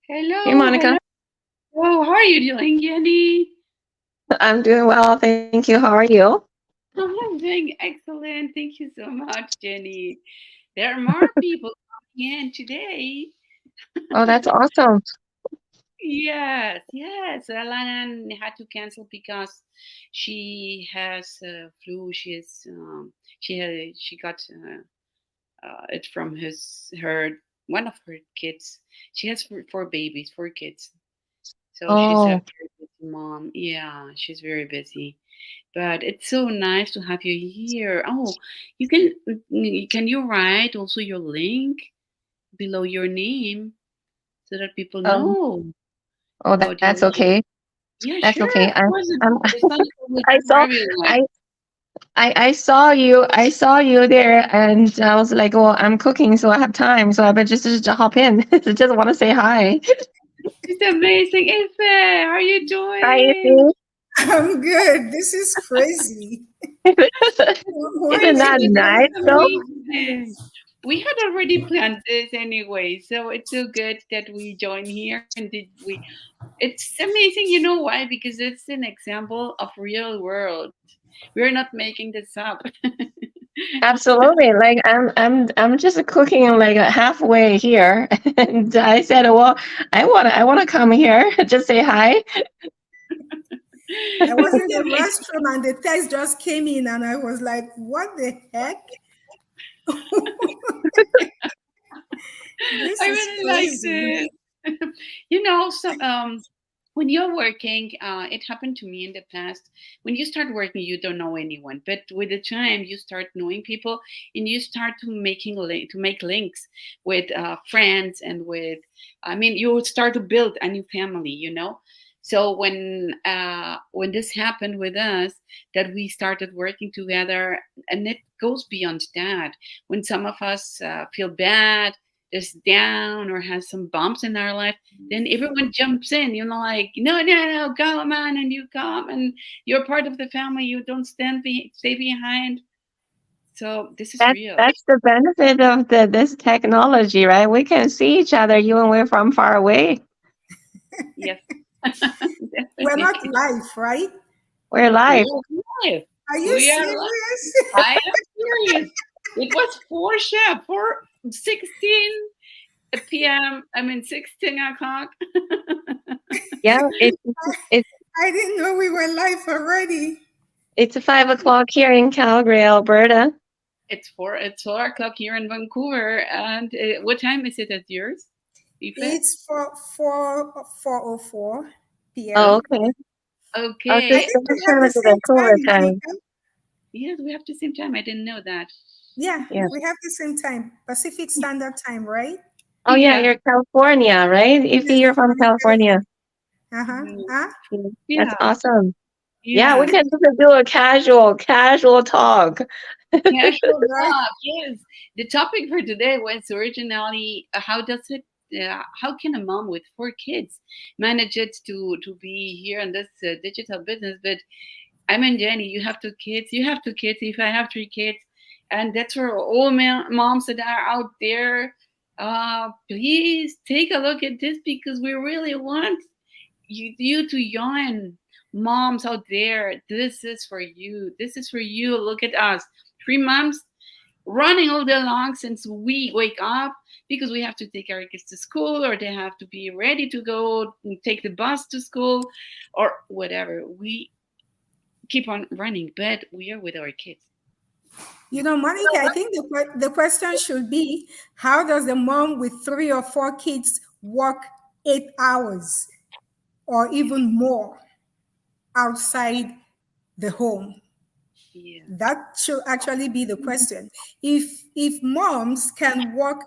Hey, Hello, Monica. hello. Oh, how are you doing, Jenny? I'm doing well. Thank you. How are you? I'm doing excellent. Thank you so much, Jenny. There are more people coming in today. Oh, that's awesome. Yes, yes. Alan had to cancel because she has flu. She got it from his her one of her kids. She has four babies, four kids. So she's a Oh, very busy mom. Yeah, she's very busy. But it's so nice to have you here. Oh, you can you write also your link below your name so that people um, know oh, about that's your life? okay. Yeah, That's sure. okay. Of course, I'm, it's not only I for saw, everyone. I, I saw you. I saw you there, and I was like, "Well, I'm cooking, so I have time. So I bet just hop in. Just want to say hi. It's amazing. Ife, how are you Hi, doing? Izzy. I'm good. This is crazy. Why Isn't is This that it is nice, that? though? amazing. We had already planned this anyway, so it's so good that we join here and did we. It's amazing, you know why? Because it's an example of real world. We're not making this up. Absolutely. Like I'm just cooking like halfway here, and I said, "Well, I wanna come here, just say hi." I was in the restroom and the text just came in, and I was like, "What the heck? I This is really like crazy." this. So when you're working, it happened to me in the past. When you start working, you don't know anyone, but with the time, you start knowing people, and you start to make links with friends and with. I mean, you would start to build a new family. So when this happened with us, that we started working together, and it goes beyond that. When some of us feel bad, is down, or has some bumps in our life, then everyone jumps in, like, no, no, no, come on, and you come, and you're part of the family. You don't stay behind. So this is real. That's the benefit of this technology, right? We can see each other even when we're from far away. Yes, We're not definitely. live, right? We're We live. are live. Are you We are live. serious? I am serious. It was 4:16 p.m. I mean 16 o'clock. Yeah, it's I didn't know we were live already. it's 5 o'clock here in Calgary, Alberta. It's 4 o'clock here in Vancouver. And what time is it at yours, Ife? It's for 4:04 Oh, p.m. okay. Oh, so I Okay. think same we have time the as the same Vancouver time, time. Monica. Yes, we have the same time. I didn't know that. Yeah, Yeah. we have the same time, Pacific Standard Time, right? Oh, yeah, Yeah. you're California, right? If Yes, you're from I'm in California. California. Uh-huh. Mhm. Huh? Yeah, that's Yeah. awesome. Yeah, we Yeah. can just do a casual talk. Casual Right. talk. Yes. The topic for today was originally how can a mom with four kids manage it to be here in this digital business? But I mean, Jenny, you have two kids. You have two kids. If I have three kids, and that's for all moms that are out there. Please take a look at this, because we really want you to join moms out there. This is for you. This is for you. Look at us, 3 moms running all day long since we wake up, because we have to take our kids to school, or they have to be ready to go and take the bus to school, or whatever. We keep on running, but we are with our kids. Monica, I think the question should be, how does the mom with 3 or 4 kids work 8 hours or even more outside the home? Yeah. That should actually be the question. If moms can work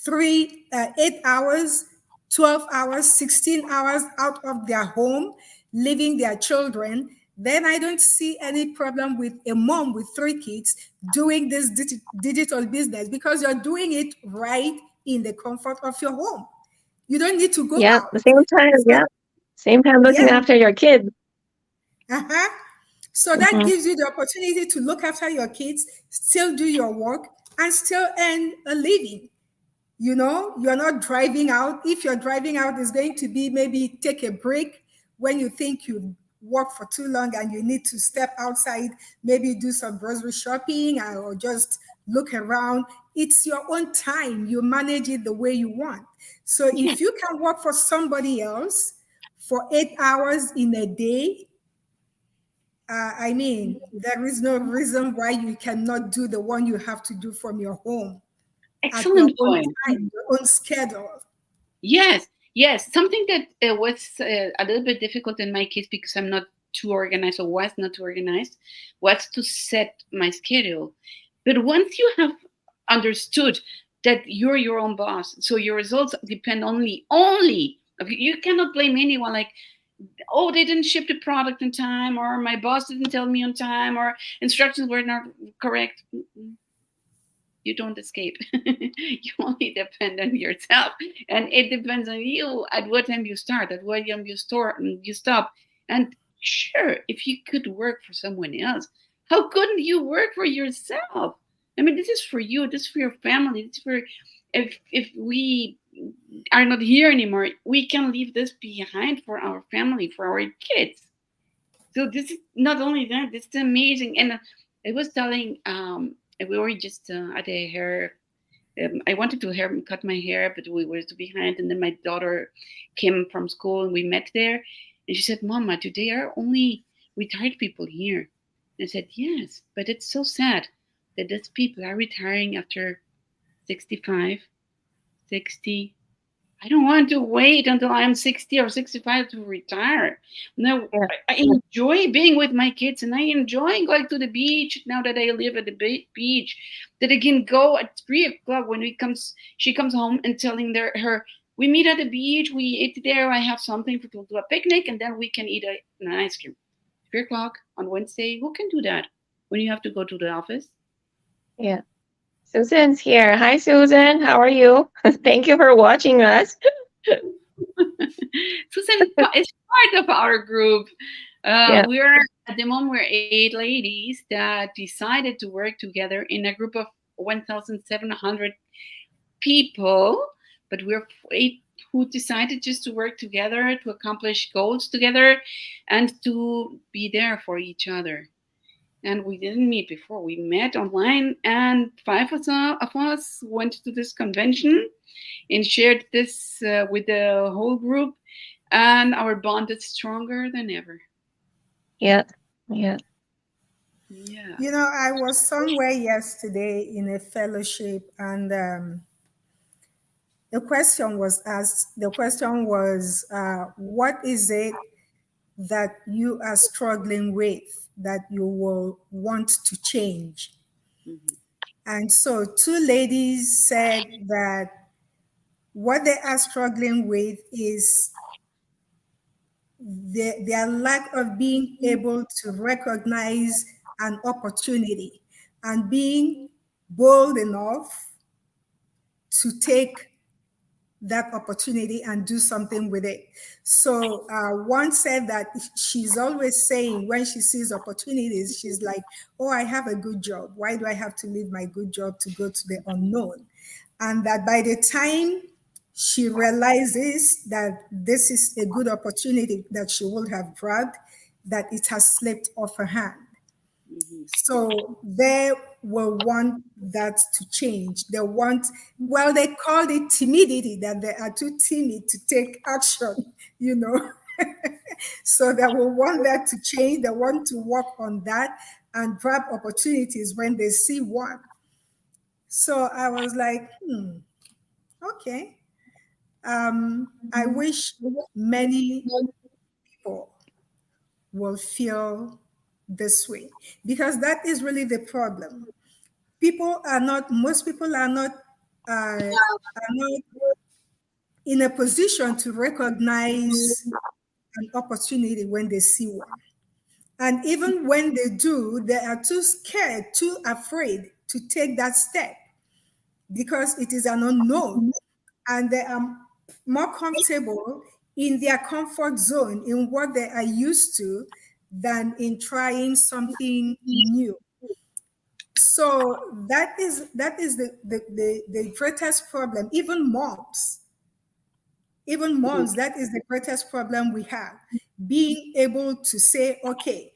8 hours, 12 hours, 16 hours out of their home, leaving their children, then I don't see any problem with a mom with 3 kids doing this digital business, because you're doing it right in the comfort of your home. You don't need to go Yeah, out. the same time. So, Yeah, same time looking yeah. after your kids. Uh-huh. So that Hmm. gives you the opportunity to look after your kids, still do your work, and still earn a living. You're not driving out. If you're driving out, it's going to be maybe take a break when you think you walked for too long and you need to step outside, maybe do some grocery shopping or just look around. It's your own time. You manage it the way you want. So Yeah, if you can work for somebody else for 8 hours in a day, I mean, there is no reason why you cannot do the one you have to do from your home at your excellent own point. time, your own schedule. Yes, yes. Something that was a little bit difficult in my case because I'm not too organized or was not too organized was to set my schedule. But once you have understood that you're your own boss, so your results depend only of you. You cannot blame anyone like, oh, they didn't ship the product in time, or my boss didn't tell me on time, or instructions were not correct. You don't escape. You only depend on yourself, and it depends on you at what time you start, at what time you stop. And sure, if you could work for someone else, how couldn't you work for yourself? I mean, this is for you. This is for your family. This is for if we are not here anymore, we can leave this behind for our family, for our kids. So this is not only that, this is amazing. And I was telling, we were just at a hair. I wanted to cut my hair, but we were too behind. And then my daughter came from school, and we met there. And she said, "Mama, today are only retired people here." And I said, "Yes, but it's so sad that these people are retiring after 65, 60. I don't want to wait until I'm 60 or 65 to retire. No, Yeah. I enjoy being with my kids, and I enjoy going to the beach now that I live at the beach. That I can go at 3 o'clock when she comes home and telling her, we meet at the beach, we eat there, I have something to do a picnic, and then we can eat an ice cream. 3 o'clock on Wednesday, who can do that when you have to go to the office? Yeah. Susan's here. Hi, Susan. How are you? Thank you for watching us. Susan is part of our group. Yeah. We're at the moment we're 8 ladies that decided to work together in a group of 1,700 people, but we're 8 who decided just to work together to accomplish goals together and to be there for each other. And we didn't meet before. We met online, and 5 of us went to this convention and shared this with the whole group, and our bond is stronger than ever. Yeah. Yeah. Yeah. I was somewhere yesterday in a fellowship, and the question was asked. The question was, what is it that you are struggling with that you will want to change? Mhm. And so two ladies said that what they are struggling with is their lack of being able to recognize an opportunity and being bold enough to take that opportunity and do something with it. So one said that she's always saying when she sees opportunities, she's like, oh, I have a good job. Why do I have to leave my good job to go to the unknown? And that by the time she realizes that this is a good opportunity that she would have grabbed, that it has slipped off her hand. Mhm. So they will want that to change. They want, well, they called it timidity, that they are too timid to take action, you know. So they will want that to change. They want to work on that and grab opportunities when they see one. So I was like, okay. I wish many people will feel this way because that is really the problem. Most people are not in a position to recognize an opportunity when they see one. And even when they do, they are too scared, too afraid to take that step because it is an unknown. And they are more comfortable in their comfort zone, in what they are used to, than in trying something new. So that is the greatest problem. Even Mhm. moms, that is the greatest problem we have. Being able to say, okay,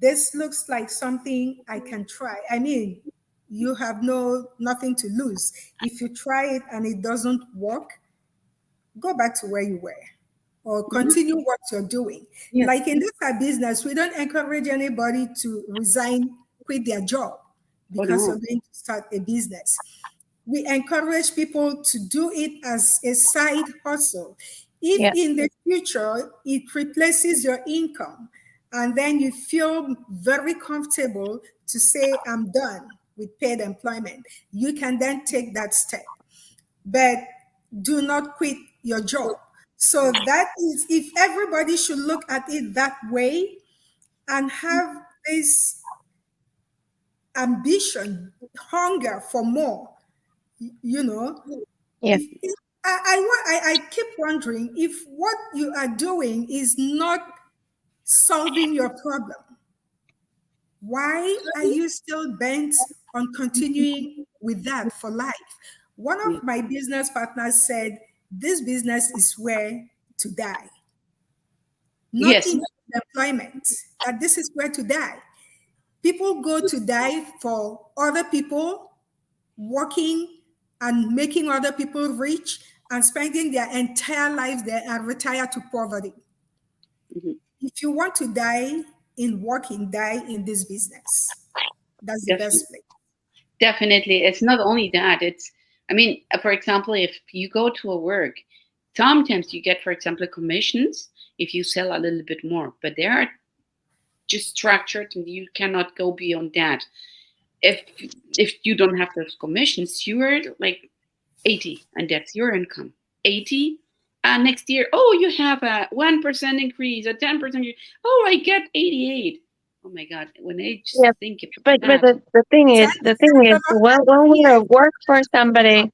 this looks like something I can try. I mean, you have nothing to lose. If you try it and it doesn't work, go back to where you were or Mhm. continue what you're doing. Yes. Like in this business, we don't encourage anybody to resign, quit their job Oh because no. you're going to start a business. We encourage people to do it as a side hustle. If Yeah. in the future it replaces your income and then you feel very comfortable to say, I'm done with paid employment, you can then take that step. But do not quit your job. So that is, if everybody should look at it that way and have this ambition, hunger for more, you know, Yeah. if I keep wondering if what you are doing is not solving your problem. Why are you still bent on continuing with that for life? One Yeah. of my business partners said, this business is where to die, not Yes. in employment, that this is where to die. People go to die for other people, working and making other people rich and spending their entire lives there and retire to poverty. Mhm. If you want to die in working, die in this business. That's the Definitely. best place. Definitely. It's not only that. It's, I mean, for example, if you go to a work, sometimes you get, for example, commissions if you sell a little bit more, but they are just structured and you cannot go beyond that. If if you don't have those commissions, you're like 80 and that's your income. 80 next year, oh, you have a 1% increase, a 10% increase. Oh, I get 88. Oh my God, when I just Yeah. think about But that. the thing is, when we work for somebody,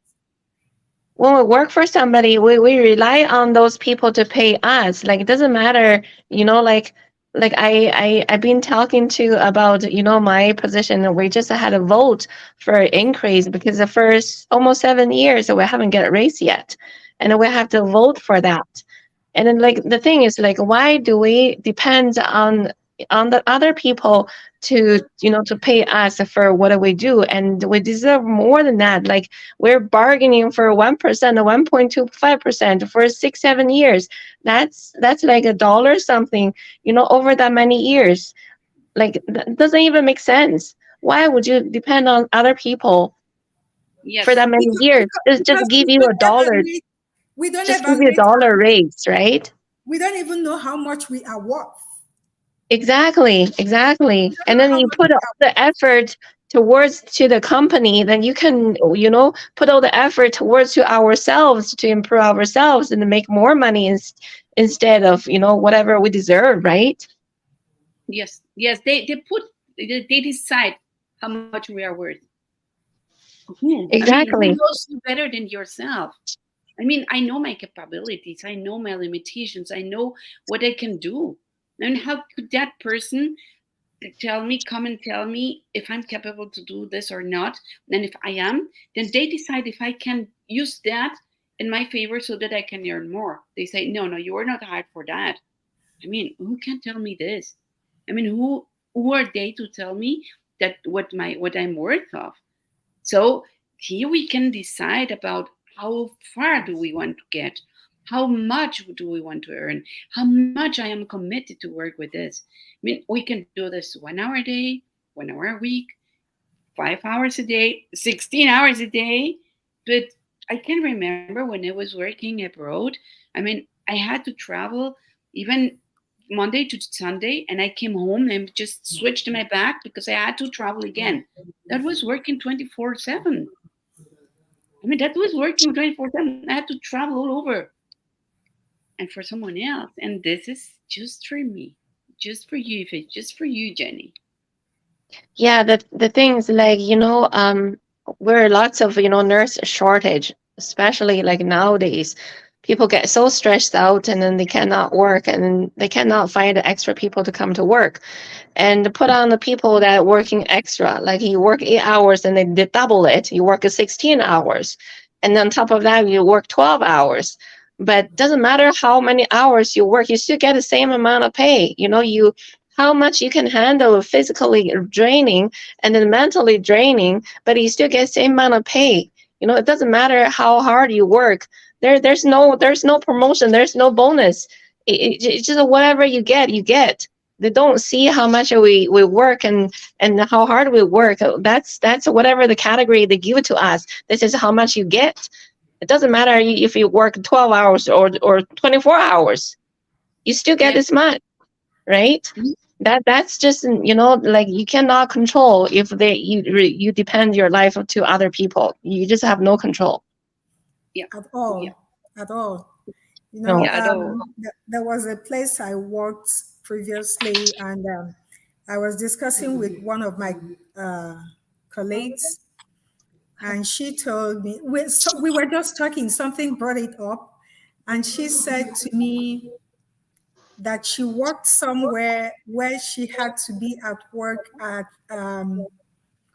when we work for somebody, we rely on those people to pay us. Like it doesn't matter, like I've been talking to about, my position. We just had a vote for increase because the first almost 7 years we haven't get a raise yet. And then we have to vote for that. And then like the thing is like why do we depend on the other people to to pay us for what we do, and we deserve more than that. Like we're bargaining for 1% or 1.25% for 6 7 years. That's like a dollar something, over that many years. Like that doesn't even make sense. Why would you depend on other people for Yes. that many years? Just Because give you a dollar, we don't just give you a evaluate dollar raise, right? we don't even know how much we are worth. Exactly, We exactly. don't And know then how you much put we all are the effort towards to the company, then you can, put all the effort towards to ourselves to improve ourselves and to make more money instead of, whatever we deserve, right? Yes. Yes. They decide how much we are worth. Who? I mean, who Exactly. knows you better than yourself? I mean, I know my capabilities, I know my limitations, I know what I can do. And how could that person tell me, come and tell me if I'm capable to do this or not? And if I am, then they decide if I can use that in my favor so that I can earn more. They say, no, no, you are not hired for that. I mean, who can tell me this? I mean, who are they to tell me that what I'm worth of? So here we can decide about how far do we want to get, how much do we want to earn, how much I am committed to work with this. I mean, we can do this 1 hour a day, 1 hour a week, 5 hours a day, 16 hours a day. But I can remember when I was working abroad, I mean, I had to travel even Monday to Sunday, and I came home and just switched my back because I had to travel again. That was working 24/7. I mean, that was working 24/7. I had to travel all over and for someone else. And this is just for me, just for you, if it's just for you, Jenny. Yeah, the things like, we're lots of, nurse shortage, especially like nowadays. people get so stressed out, and then they cannot work, and then they cannot find extra people to come to work, and put on the people that are working extra. Like you work 8 hours and they double it. You work 16 hours. And on top of that, you work 12 hours. But doesn't matter how many hours you work, you still get the same amount of pay. You how much you can handle physically draining and then mentally draining, but you still get the same amount of pay. It doesn't matter how hard you work. There's no promotion, there's no bonus. It's just whatever you get, you get. They don't see how much we work and how hard we work. That's whatever the category they give to us. This is how much you get. It doesn't matter if you work 12 hours or 24 hours. You still get Yeah. this much, right? Mhm. That's just like you cannot control if you depend your life to other people. You just have no control. Yeah. At all, Yeah. at all. No. Yeah. At all. There was a place I worked previously, and I was discussing with one of my colleagues, and she told me we were just talking. Something brought it up, and she said to me that she worked somewhere where she had to be at work at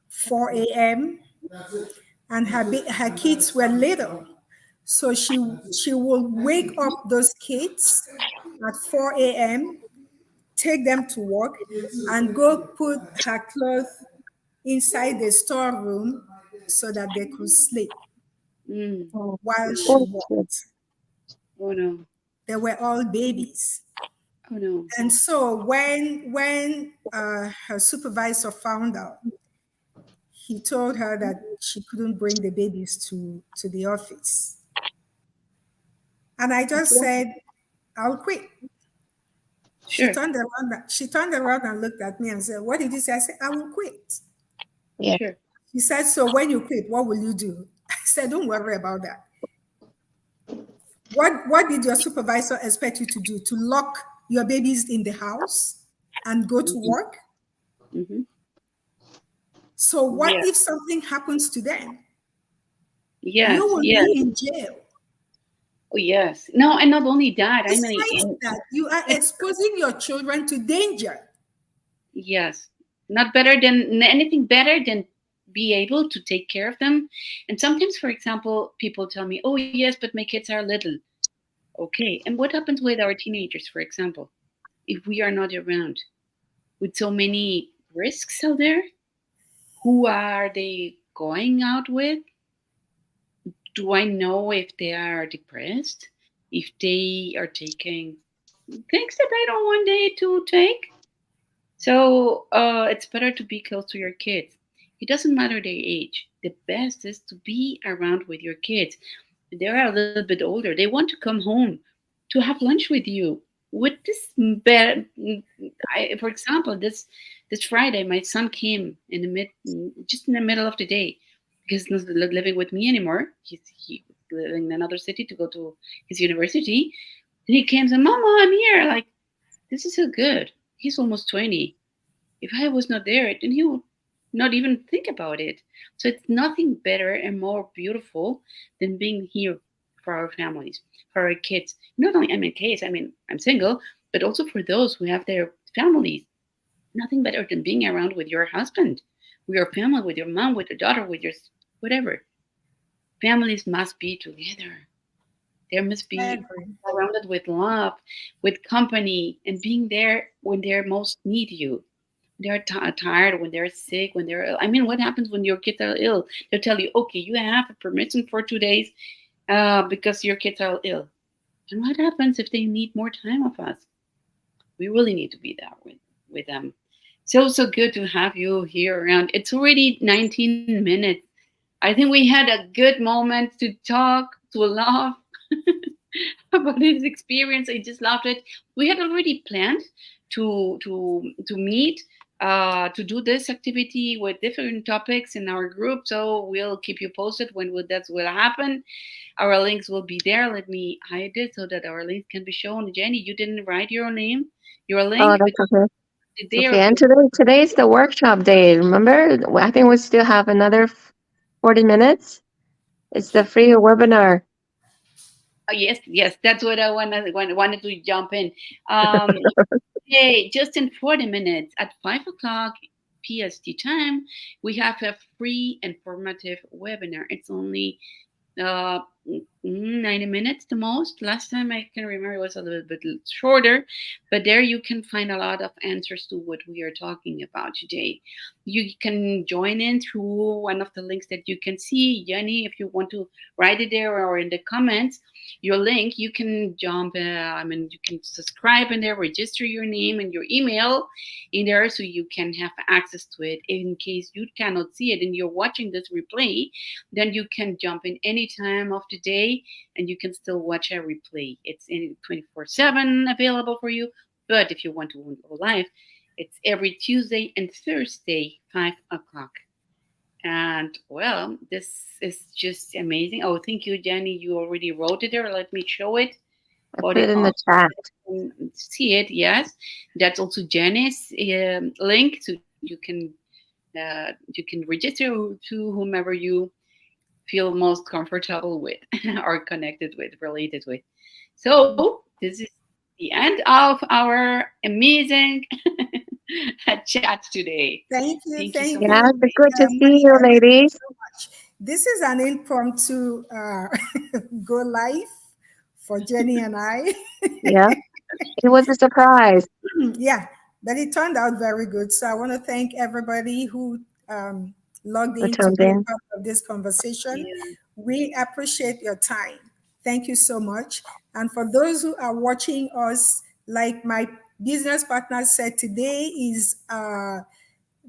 4 a.m. and her kids were little. So she will wake up those kids at 4 a.m., take them to work, and go put her clothes inside the storeroom so that they could sleep Mm. Oh, while she bullshit. worked. Oh no. They were all babies. Oh no. And so when her supervisor found out, he told her that she couldn't bring the babies to the office. And I just said, I'll quit. She Sure. turned around. She turned around and looked at me and said, "What did you say?" I said, "I will quit." Yeah. Sure. She said, "So when you quit, what will you do?" I said, "Don't worry about that. What did your supervisor expect you to do? To lock your babies in the house and go to Hmm. work? Hmm. So what Yeah. if something happens to them? You Yes. will Yes. be in jail. Oh yes. No, and not only that. I mean, Besides that, you are it, exposing your children to danger." yes, not better than anything better than be able to take care of them. And sometimes, for example, people tell me, "Oh yes, but my kids are little." Okay, and what happens with our teenagers, for example, if we are not around with so many risks out there? Who are they going out with? Do I know if they are depressed? If they are taking things that I don't want they to take? So it's better to be close to your kids. It doesn't matter their age. The best is to be around with your kids. They are a little bit older. They want to come home to have lunch with you. With this, for example, this Friday, my son came in the just in the middle of the day because he's not living with me anymore. He was living in another city to go to his university. And he came and said, "Mama, I'm here." Like, this is so good. He's almost 20. If I was not there, then he would not even think about it. So it's nothing better and more beautiful than being here for our families, for our kids. Not only I'm in case, I mean, I'm single, but also for those who have their families. Nothing better than being around with your husband, with your family, with your mom, with your daughter, with your whatever. Families must be together. There must be Agree. surrounded with love, with company, and being there when they most need you. They're tired, when they're sick, when they're ill. I mean, what happens when your kids are ill? They'll tell you, okay, you have a permission for 2 days because your kids are ill. And what happens if they need more time of us? We really need to be there with them. So good to have you here around. It's already 19 minutes. I think we had a good moment to talk, to laugh about his experience. I just loved it. We had already planned to meet to do this activity with different topics in our group. So we'll keep you posted when that will happen. Our links will be there. Let me hide it so that our links can be shown. Jenny, you didn't write your name, your Oh, link, but that's okay. the It's day okay. of And your today's the workshop day. Remember? I think we still have another 40 minutes. It's the free webinar. Yes, yes, that's what I wanted to jump in. Um, Hey, just in 40 minutes at 5 o'clock PST time, we have a free informative webinar. It's only uh, 90 minutes the most. Last time I can remember it was a little bit shorter, but there you can find a lot of answers to what we are talking about today. You can join in through one of the links that you can see. Jenny, if you want to write it there or in the comments, your link, you can jump, you can subscribe in there, register your name and your email in there so you can have access to it in case you cannot see it and you're watching this replay, then you can jump in any time of the day and you can still watch a replay. It's in 24/7 available for you. But if you want to go live, it's every Tuesday and Thursday, 5 o'clock. And well, this is just amazing. Oh, thank you, Jenny. You already wrote it there. Let me show it I for put the it in the audience chat. can see it. Yes, that's also Jenny's link, so you can register to whomever you feel most comfortable with or connected with, related with. So this is the end of our amazing chat today. Thank you. Thank you so Thank much. Yeah, you, it's good to see Maria. you, Thank you ladies. so much. This is an impromptu go live for Jenny and I. Yeah, it was a surprise. Yeah, but it turned out very good. So I want to thank everybody who logged The in to tuned be a in. part of this conversation. Yeah, We appreciate your time. Thank you so much. And for those who are watching us, like my business partner said, today is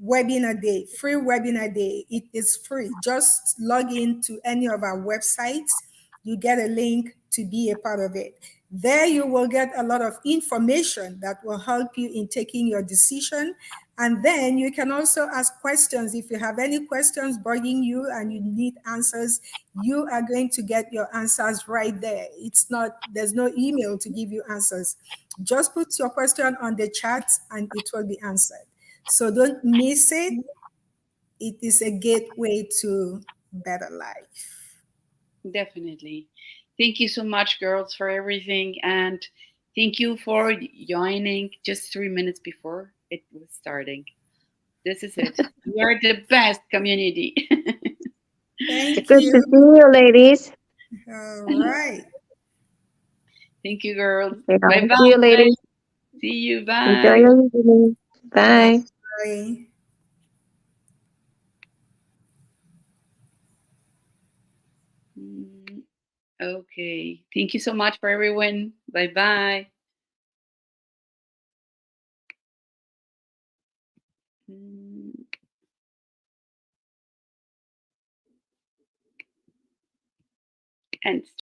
webinar day, free webinar day. It is free. Just log in to any of our websites. You get a link to be a part of it. There you will get a lot of information that will help you in taking your decision. And then you can also ask questions. If you have any questions bugging you and you need answers, you are going to get your answers right there. It's not, there's no email to give you answers. Just put your question on the chat and it will be answered. So don't miss it. It is a gateway to better life. definitely. Thank you so much, girls, for everything. And thank you for joining just 3 minutes before it was starting. This is it. We are the best community. It's Thank good to see you. you, ladies. All right. Thank you, girls. Okay, Bye see you, bye. ladies. See you. Enjoy Bye. your evening. Bye. Bye. Mm, okay. Thank you so much for everyone. Bye bye. And